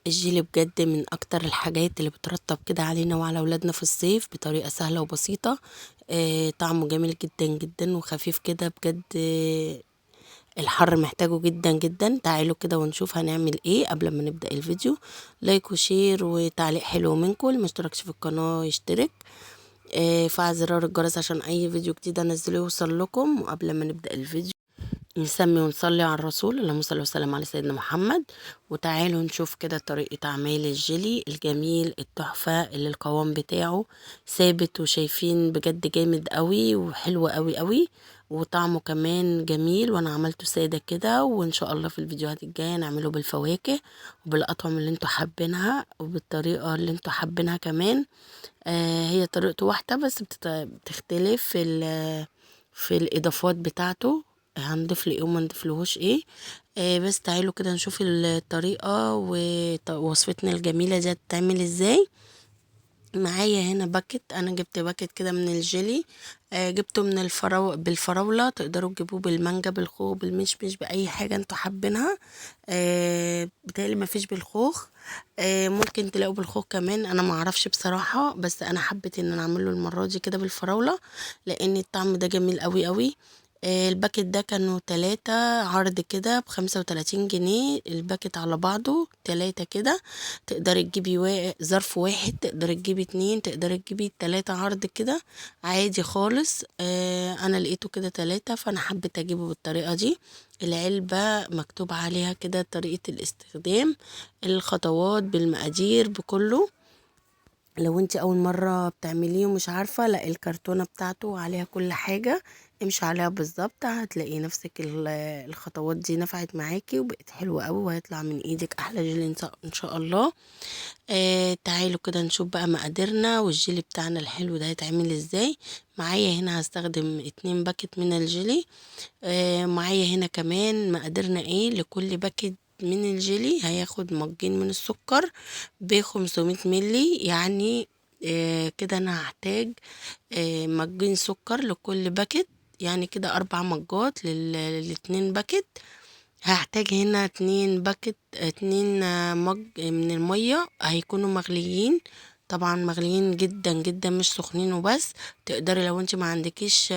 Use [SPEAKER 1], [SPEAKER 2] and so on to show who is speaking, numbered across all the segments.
[SPEAKER 1] الجيلي بجد من اكتر الحاجات اللي بترطب كده علينا وعلى اولادنا في الصيف بطريقة سهلة وبسيطة. طعمه جميل جدا جدا وخفيف كده بجد. الحر محتاجه جدا جدا. تعالوا كده ونشوف هنعمل ايه قبل ما نبدأ الفيديو. لايك وشير وتعليق حلو منكم. اللي مشتركش في القناة يشترك. فعل زرار الجرس عشان اي فيديو جديد انزله يوصل لكم. وقبل ما نبدأ الفيديو نسمي ونصلي على الرسول، اللهم صل وسلم على سيدنا محمد. وتعالوا نشوف كده طريقة عمل الجيلي الجميل التحفة اللي القوام بتاعه ثابت، وشايفين بجد جامد قوي وحلو قوي قوي، وطعمه كمان جميل. وانا عملته سادة كده، وان شاء الله في الفيديوهات الجاية نعمله بالفواكه وبالاطعمة اللي انتوا حابينها وبالطريقة اللي انتوا حابينها كمان. هي طريقته واحدة بس بتختلف في الاضافات بتاعته. هنضيف له ايه وما نضيفلهوش ايه. بس تعالوا كده نشوف الطريقة ووصفتنا الجميلة دي هتتعمل ازاي. معايا هنا باكت، انا جبت باكت كده من الجيلي. جبته من بالفراولة، تقدروا تجيبوه بالمانجا بالخوخ بالمشمش بأي حاجة انتوا حابينها. بتهيألي مفيش بالخوخ. ممكن تلاقوا بالخوخ كمان، انا معرفش بصراحة، بس انا حبيت ان انا اعمله المرة دي كده بالفراولة لان الطعم ده جميل قوي قوي. الباكت ده كانوا 3 عرض كده ب35 جنيه الباكت على بعضه 3 كده. تقدري تجيبي ظرف واحد، تقدري تجيبي 2، تقدري تجيبي 3 عرض كده عادي خالص. انا لقيته كده 3 فانا حبيت اجيبه بالطريقة دي. العلبة مكتوب عليها كده طريقة الاستخدام، الخطوات بالمقادير بكله. لو انت اول مرة بتعمليه ومش عارفة، لا الكرتونة بتاعته عليها كل حاجة، امشي عليها بالظبط هتلاقي نفسك الخطوات دي نفعت معاكي وبقت حلوة قوي، وهيطلع من ايدك احلى جيلي ان شاء الله. تعالوا كده نشوف بقى مقاديرنا والجيلي بتاعنا الحلو ده هيتعمل ازاي. معايا هنا هستخدم 2 باكت من الجيلي. معايا هنا كمان مقاديرنا ايه لكل باكت من الجيلي. هياخد مجين من السكر ب500 ملي يعني. كده انا هحتاج مجين سكر لكل باكت، يعني كده 4 مجات لل2 باكت. هحتاج هنا 2 باكت 2 مج من المية هيكونوا مغليين، طبعا مغليين جدا جدا مش سخنين وبس. تقدري لو انت ما عندكيش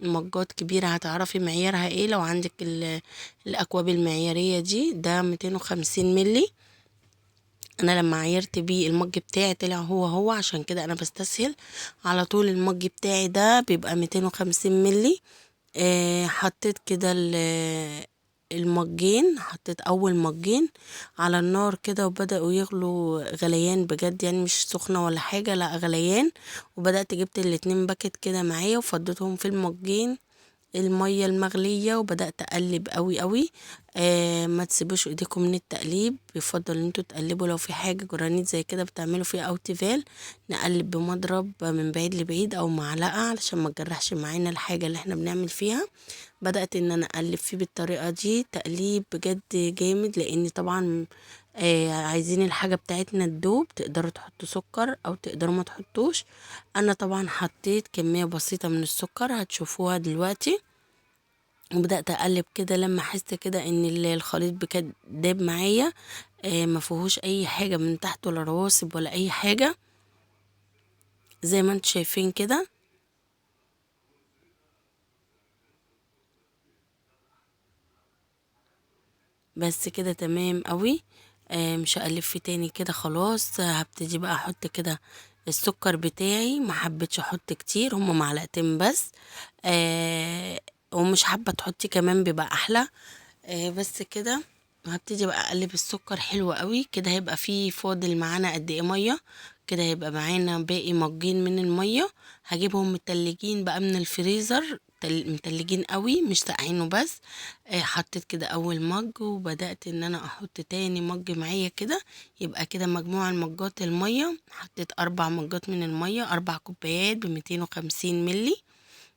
[SPEAKER 1] مجات كبيرة هتعرفي معيارها ايه. لو عندك الاكواب المعيارية دي ده 250 ملي. انا لما عايرت بيه المج بتاعي طلع هو عشان كده انا بستسهل على طول. المج بتاعي ده بيبقى 250 ملي. حطيت كده المجين، حطيت اول مجين على النار كده وبدأوا يغلوا غليان بجد، يعني مش سخنة ولا حاجة، لا غليان. وبدأت جبت الاتنين باكت كده معايا وفضيتهم في المجين المية المغلية وبدأت اقلب قوي قوي. ما تسيبوش ايديكم من التقليب، يفضل ان انتوا تقلبوا لو في حاجة جرانيت زي كده بتعملوا فيها او تيفال، نقلب بمضرب من بعيد لبعيد او معلقة علشان ما تجرحش معانا الحاجة اللي احنا بنعمل فيها. بدأت ان انا اقلب فيه بالطريقة دي تقليب بجد جامد، لان طبعا عايزين الحاجة بتاعتنا تدوب. تقدروا تحطوا سكر او تقدروا ما تحطوش. انا طبعا حطيت كمية بسيطة من السكر هتشوفوها دلوقتي. وبدأت اقلب كده لما احس كده ان الخليط بجد داب معايا. ما فيهوش اي حاجة من تحت ولا رواسب ولا اي حاجة زي ما انتوا شايفين كده. بس كده تمام قوي. مش هقلب فيه تاني كده خلاص. هبتدي بقى احط كده السكر بتاعي، ما حبيتش احط كتير، هما معلقتين بس. آه ومش حابه تحطي كمان بيبقى احلى. بس كده. هبتدي بقى اقلب السكر حلو قوي كده. هيبقى فيه فاضل معانا قد ايه ميه كده، هيبقى معانا باقي مجين من الميه. هجيبهم متلجين بقى من الفريزر، متلجين قوي مش ساقعينه بس. حطيت كده اول مج وبدأت ان انا احط تاني مج معايا كده. يبقى كده مجموع المجات الميه، حطيت 4 مجات من الميه، 4 كوبايات ب250 ملي.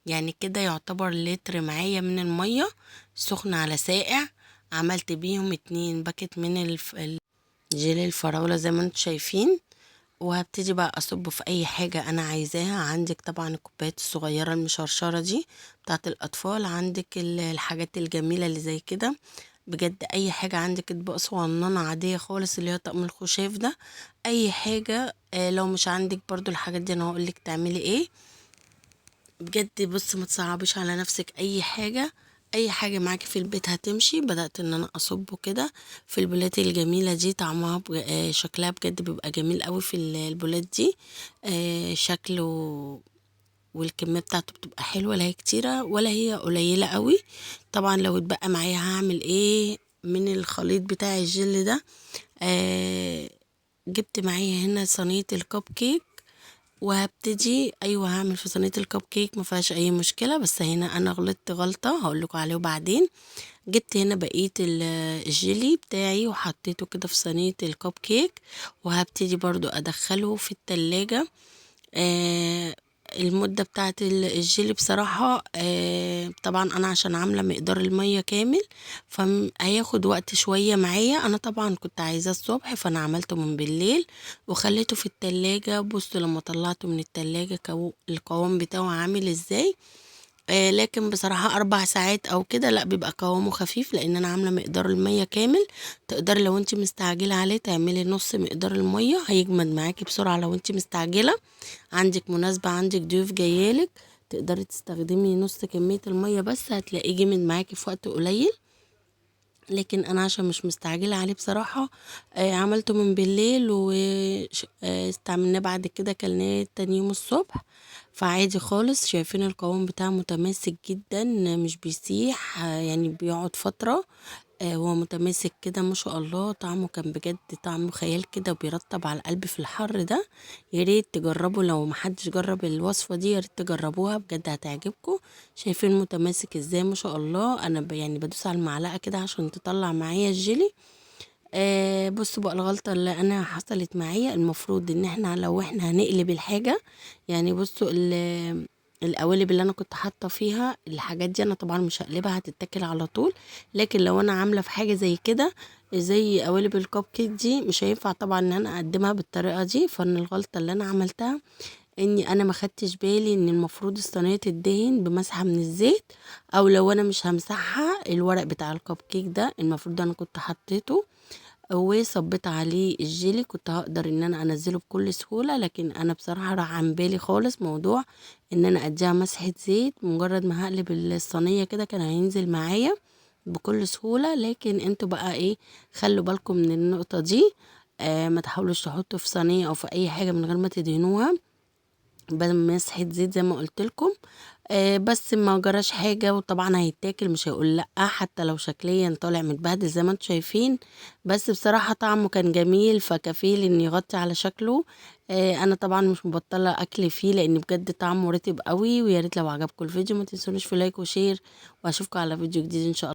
[SPEAKER 1] يعني كده يعتبر لتر معايا من المية سخنة على ساقع. عملت بيهم 2 باكت من جيلي الفراولة زي ما انتوا شايفين. وهبتدي بقى اصب في اي حاجة انا عايزاها. عندك طبعا الكوبايات الصغيرة المشرشرة دي بتاعت الاطفال، عندك الحاجات الجميلة اللي زي كده. بجد اي حاجة عندك اطباق صغننة عادية خالص اللي هي طقم الخشاف ده، اي حاجة. لو مش عندك برضو الحاجات دي انا هقولك تعملي ايه. بجد بص ما تصعبيش على نفسك اي حاجة، اي حاجة معاكي في البيت هتمشي. بدأت ان انا اصبه كده في البولات الجميلة دي، طعمها شكلها بجد بيبقى جميل قوي في البولات دي. شكله والكمية بتاعته بتبقى حلوة، لا هي كتيرة ولا هي قليلة قوي. طبعا لو اتبقى معايا هعمل ايه من الخليط بتاع الجل ده؟ آه جبت معايا هنا صينية الكب كيك، وهبتدي ايوه هعمل في صينيه الكب كيك ما فيهاش اي مشكله. بس هنا انا غلطت غلطه هقول لكم عليه بعدين. جبت هنا بقيه الجيلي بتاعي وحطيته كده في صينيه الكب كيك، وهبتدي برضو ادخله في التلاجة. آه المدة بتاعت الجيلي بصراحة طبعا انا عشان عاملة مقدار المية كامل فهياخد وقت شوية معايا. انا طبعا كنت عايزاه الصبح فانا عملته من بالليل وخليته في التلاجة. بصوا لما طلعته من التلاجة القوام بتاعه عامل ازاي. لكن بصراحة 4 ساعات او كده لا بيبقى قوامه خفيف، لان انا عاملة مقدار المية كامل. تقدري لو انت مستعجلة عليه تعملي نص مقدار المية، هيجمد معاكي بسرعة. لو انت مستعجلة عندك مناسبة عندك ضيوف جايالك تقدري تستخدمي نص كمية المية بس هتلاقيه جمد معاكي في وقت قليل. لكن انا عشان مش مستعجلة عليه بصراحة عملته من بالليل واستعملناه بعد كده كلناه تاني يوم الصبح. فعادي خالص، شايفين القوام بتاعه متماسك جدا مش بيسيح يعني بيقعد فترة. هو متماسك كده ما شاء الله. طعمه كان بجد طعمه خيال كده وبيرطب على القلب في الحر ده. يا ريت تجربوا، لو محدش جرب الوصفة دي يا ريت تجربوها بجد هتعجبكم. شايفين متماسك ازاي ما شاء الله. انا يعني بدوس على المعلقة كده عشان تطلع معايا الجيلي. بصوا بقى الغلطة اللي انا حصلت معايا، المفروض ان احنا لو احنا هنقلب الحاجة يعني بصوا القوالب اللي انا كنت حاطه فيها الحاجات دي انا طبعا مش هقلبها هتتاكل على طول. لكن لو انا عامله في حاجه زي كده زي قوالب الكب كيك دي مش هينفع طبعا ان انا اقدمها بالطريقه دي. فان الغلطه اللي انا عملتها اني انا ما خدتش بالي ان المفروض الصينيه تدهن بمسحه من الزيت، او لو انا مش همسحها الورق بتاع الكب كيك ده المفروض انا كنت حطيته وصبيت عليه الجيلي كنت هقدر ان انا انزله بكل سهولة. لكن انا بصراحة راح عن بالي خالص موضوع ان انا اديها مسحة زيت. مجرد ما هقلب الصينية كده كان هينزل معايا بكل سهولة. لكن انتوا بقى ايه، خلوا بالكم من النقطة دي. ما تحاولوش تحطوا في صينية او في اي حاجة من غير ما تدهنوها بمسحة زيت زي ما قلت لكم. بس ما جراش حاجة، وطبعا هيتاكل مش هيقول لأ حتى لو شكليا طالع متبهدل زي ما انتم شايفين. بس بصراحة طعمه كان جميل فكفيل ان يغطي على شكله. انا طبعا مش مبطلة اكل فيه لان بجد طعمه رطب قوي. ويا ريت لو عجبكم الفيديو ما تنسونيش في لايك وشير، واشوفكم على فيديو جديد ان شاء الله.